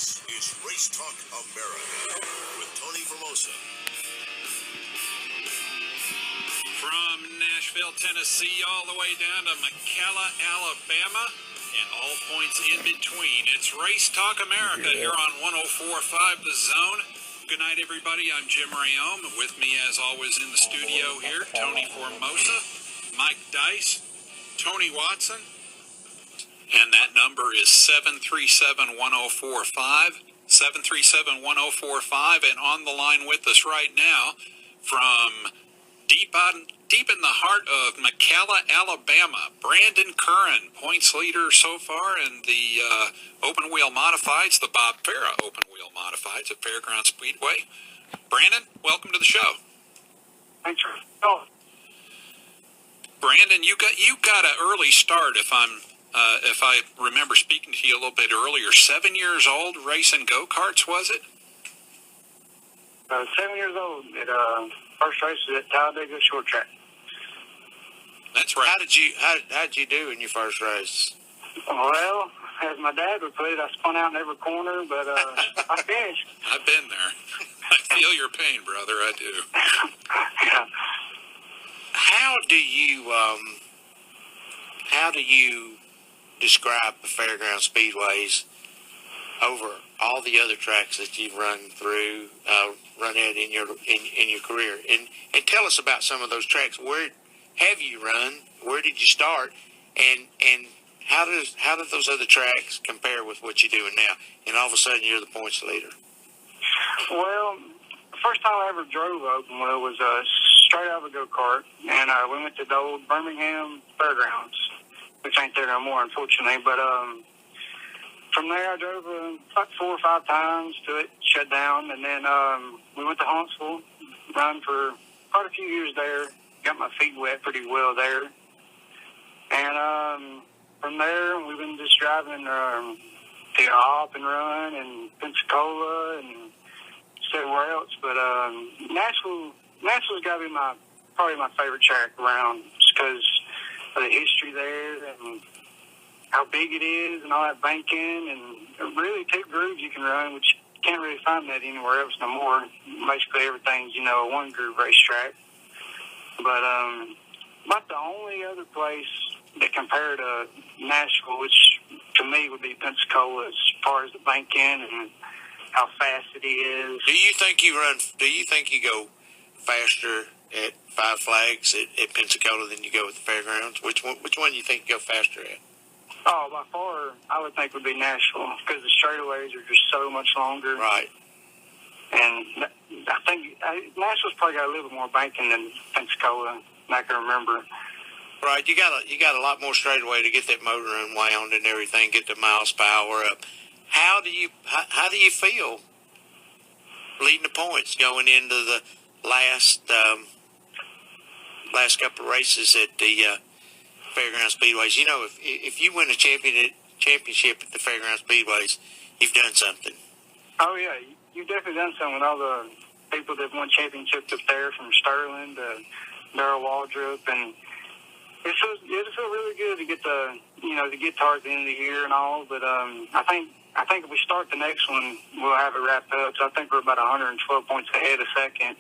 This is Race Talk America with Tony Formosa. From Nashville, Tennessee, all the way down to McCalla, Alabama, and all points in between. It's Race Talk America here on 104.5 The Zone. Good night, everybody. I'm Jim Rayome. With me, as always, in the studio here, Tony Formosa, Mike Dice, Tony Watson. And that number is 737-1045, 737-1045. And on the line with us right now from deep in the heart of McCalla, Alabama, Brandon Curren, points leader so far in the open wheel modifieds, the Bob Farah open wheel modifieds at Fairgrounds Speedway. Brandon, welcome to the show. Thanks for calling. Brandon, you got an early start. If I remember speaking to you a little bit earlier, 7 years old, racing go-karts, was it? 7 years old. First race was at Talladega Short Track. That's right. How did you do in your first race? Well, as my dad would put it, I spun out in every corner, but I finished. I've been there. I feel your pain, brother. I do. Yeah. How do you describe the Fairgrounds Speedways over all the other tracks that you've run at in your career, and tell us about some of those tracks. Where have you run? Where did you start? And how do those other tracks compare with what you're doing now? And all of a sudden you're the points leader. Well, the first time I ever drove open wheel was straight out of a go-kart, and we went to the old Birmingham Fairgrounds, which ain't there no more, unfortunately. But from there, I drove about 4 or 5 times till it shut down. And then we went to Huntsville, run for quite a few years there. Got my feet wet pretty well there. And from there, we've been just driving to Hop and Run and Pensacola and somewhere else. But Nashville's got to be probably my favorite track around, just because of the history there and how big it is and all that banking and really 2 grooves you can run, which you can't really find that anywhere else no more. Basically everything's, a 1-groove racetrack. But about the only other place that compared to Nashville, which to me would be Pensacola, as far as the banking and how fast it is. Do you think you go faster at Five Flags at Pensacola than you go at the Fairgrounds? Which one do you think you go faster at? Oh, by far, I would think would be Nashville, because the straightaways are just so much longer. Right. And I think Nashville's probably got a little bit more banking than Pensacola, and I can remember. Right, you got a lot more straightaway to get that motor unwound and everything, get the miles per hour up. How do you feel leading the points going into the last couple of races at the Fairgrounds Speedways? If you win a championship at the Fairgrounds Speedways, you've done something. Oh yeah, you've definitely done something with all the people that won championships up there, from Sterling to Darrell Waldrop, and it feels really good to get to get towards the end of the year and all. But I think if we start the next one, we'll have it wrapped up. So I think we're about 112 points ahead of second.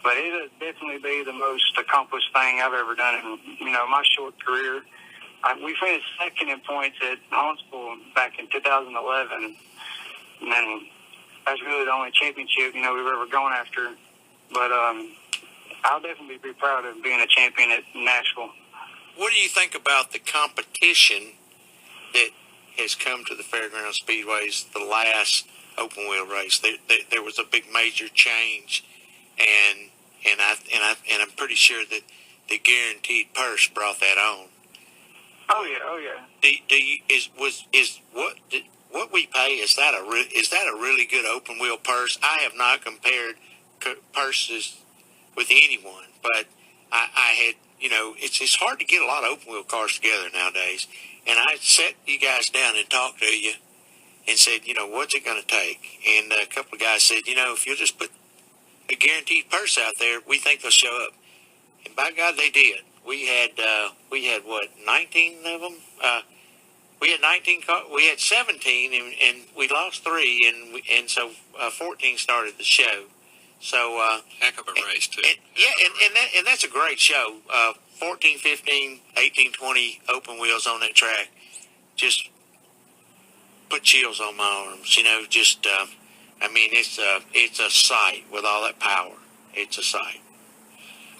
But it'll definitely be the most accomplished thing I've ever done in, my short career. We finished second in points at Huntsville back in 2011. And then that's really the only championship, we've ever gone after. But I'll definitely be proud of being a champion at Nashville. What do you think about the competition that has come to the Fairgrounds Speedways the last open wheel race? There was a big major change, and I'm pretty sure that the guaranteed purse brought that on. Oh yeah. What we pay, is that a really good open wheel purse? I have not compared purses with anyone, but I had, it's hard to get a lot of open wheel cars together nowadays. And I sat you guys down and talked to you and said, what's it going to take? And a couple of guys said, if you'll just put a guaranteed purse out there, we think they'll show up. And by God, they did. We had what, 19 of them We had 19 we had 17, and we lost 3, and so 14 started the show. So heck of a race too. And that's a great show. 14, 15, 18, 20 open wheels on that track. Just put chills on my arms. Just I mean, it's a sight with all that power. It's a sight.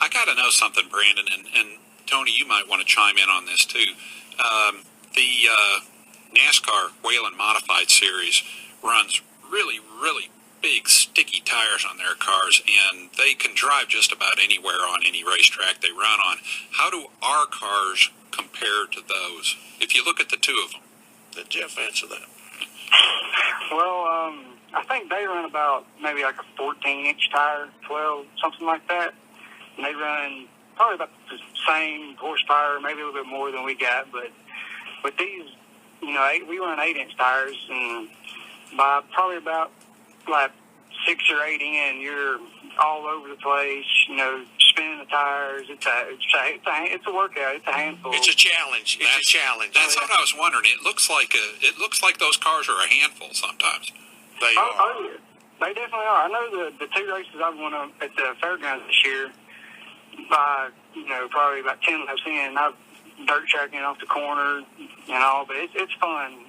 I got to know something, Brandon, and Tony, you might want to chime in on this too. The NASCAR Whelen Modified Series runs really, really big, sticky tires on their cars, and they can drive just about anywhere on any racetrack they run on. How do our cars compare to those, if you look at the two of them? Let Jeff answer that. Well, I think they run about maybe like a 14-inch tire, 12, something like that. And they run probably about the same horsepower, maybe a little bit more than we got. But with these, we run 8-inch tires, and by probably about like 6 or 8 in, you're all over the place, spinning the tires. It's a workout. It's a handful. It's a challenge. That's what I was wondering. It looks like those cars are a handful sometimes. They are. Oh, yeah. They definitely are. I know the 2 races I've won at the Fairgrounds this year, by probably about 10 laps in, I've dirt tracking off the corner and all, but it's fun.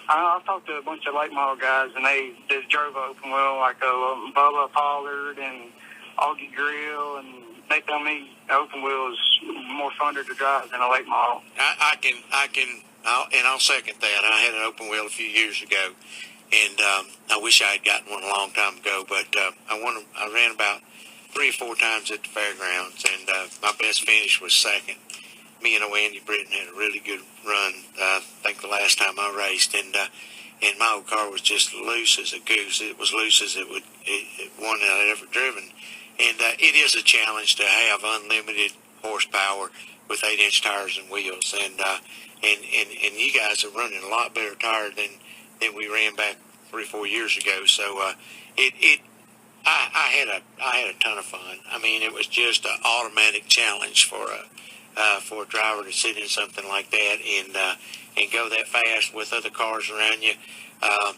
I've talked to a bunch of late model guys, and they just drove open wheel, like Bubba Pollard and Augie Grill, and they tell me open wheel is more fun to drive than a late model. I'll second that. I had an open wheel a few years ago, and I wish I had gotten one a long time ago, but I ran about 3 or 4 times at the Fairgrounds, and my best finish was second. Me and Andy Britton had a really good run, I think the last time I raced, and my old car was just loose as a goose. It was loose as it one that I'd ever driven. And it is a challenge to have unlimited horsepower with 8-inch tires and wheels. And you guys are running a lot better tire than we ran back 3 or 4 years ago. So I had a ton of fun. I mean, it was just an automatic challenge for a driver to sit in something like that and go that fast with other cars around you.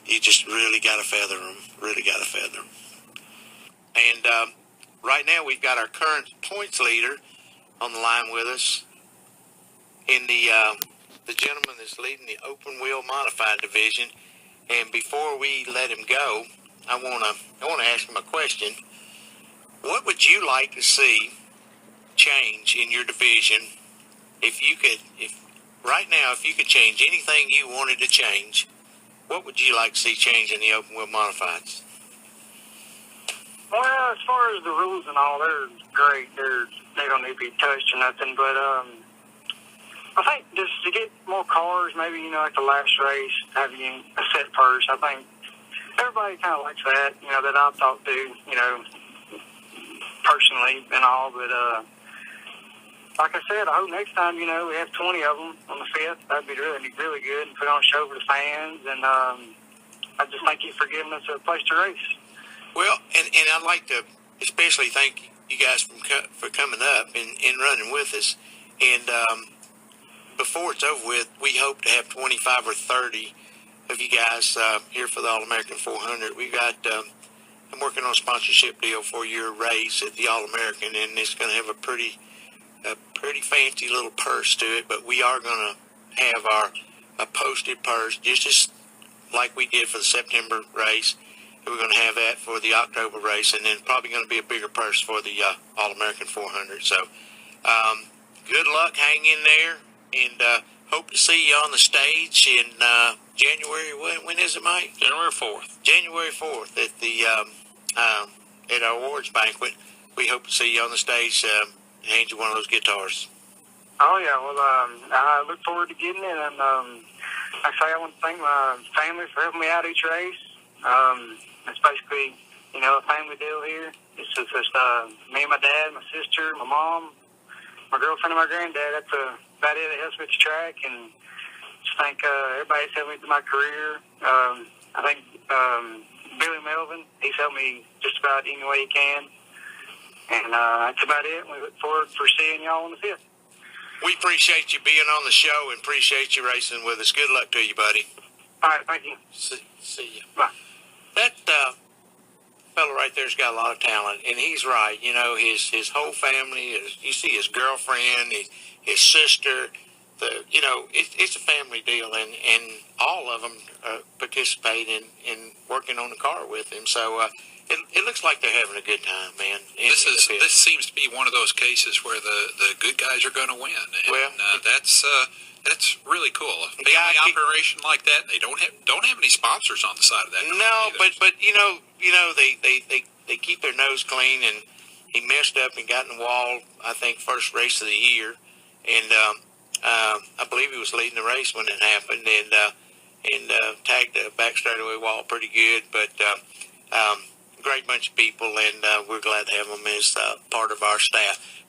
You just really got to feather them. And right now we've got our current points leader on the line with us in the gentleman that's leading the open wheel modified division. And before we let him go, I want to ask him a question. What would you like to see change in your division if you could change anything you wanted to change? What would you like to see change in the open wheel modifieds? Well, as far as the rules and all, they're great. They don't need to be touched or nothing. But I think just to get more cars, maybe like the last race, having a set purse. I think everybody kind of likes that. That I've talked to, personally and all. But like I said, I hope next time we have 20 of them on the 5th. That'd be really, really good. And put on a show for the fans. And I just thank you for giving us a place to race. Well, and I'd like to especially thank you guys for coming up and running with us. And before it's over with, we hope to have 25 or 30 of you guys here for the All-American 400. We got I'm working on a sponsorship deal for your race at the All-American, and it's going to have a pretty fancy little purse to it. But we are going to have a posted purse, just as like we did for the September race. We're going to have that for the October race, and then probably going to be a bigger purse for the All-American 400. So good luck, hang in there, and hope to see you on the stage in January. When is it, Mike? January 4th. January 4th at the at our awards banquet. We hope to see you on the stage and hand you one of those guitars. Oh, yeah. Well, I look forward to getting it. And like I say, I want to thank my family for helping me out each race. It's basically, a family deal here. It's just me and my dad, my sister, my mom, my girlfriend, and my granddad. That's about it. It helps me at the track. And just thank everybody that's helped me through my career. I think Billy Melvin, he's helped me just about any way he can. And that's about it. We look forward for seeing y'all on the 5th. We appreciate you being on the show and appreciate you racing with us. Good luck to you, buddy. All right, thank you. See you. Bye. That fellow right there's got a lot of talent, and he's right. You know, his whole family. You see his girlfriend, his sister. It's a family deal, and all of them participate in working on the car with him. So it looks like they're having a good time, man. This seems to be one of those cases where the good guys are going to win, and that's really cool. A family operation like that, they don't have any sponsors on the side of that. No, but they keep their nose clean, and he messed up and got in the wall. I think first race of the year, and I believe he was leading the race when it happened, and tagged the back straightaway wall pretty good. But great bunch of people, and we're glad to have them as part of our staff.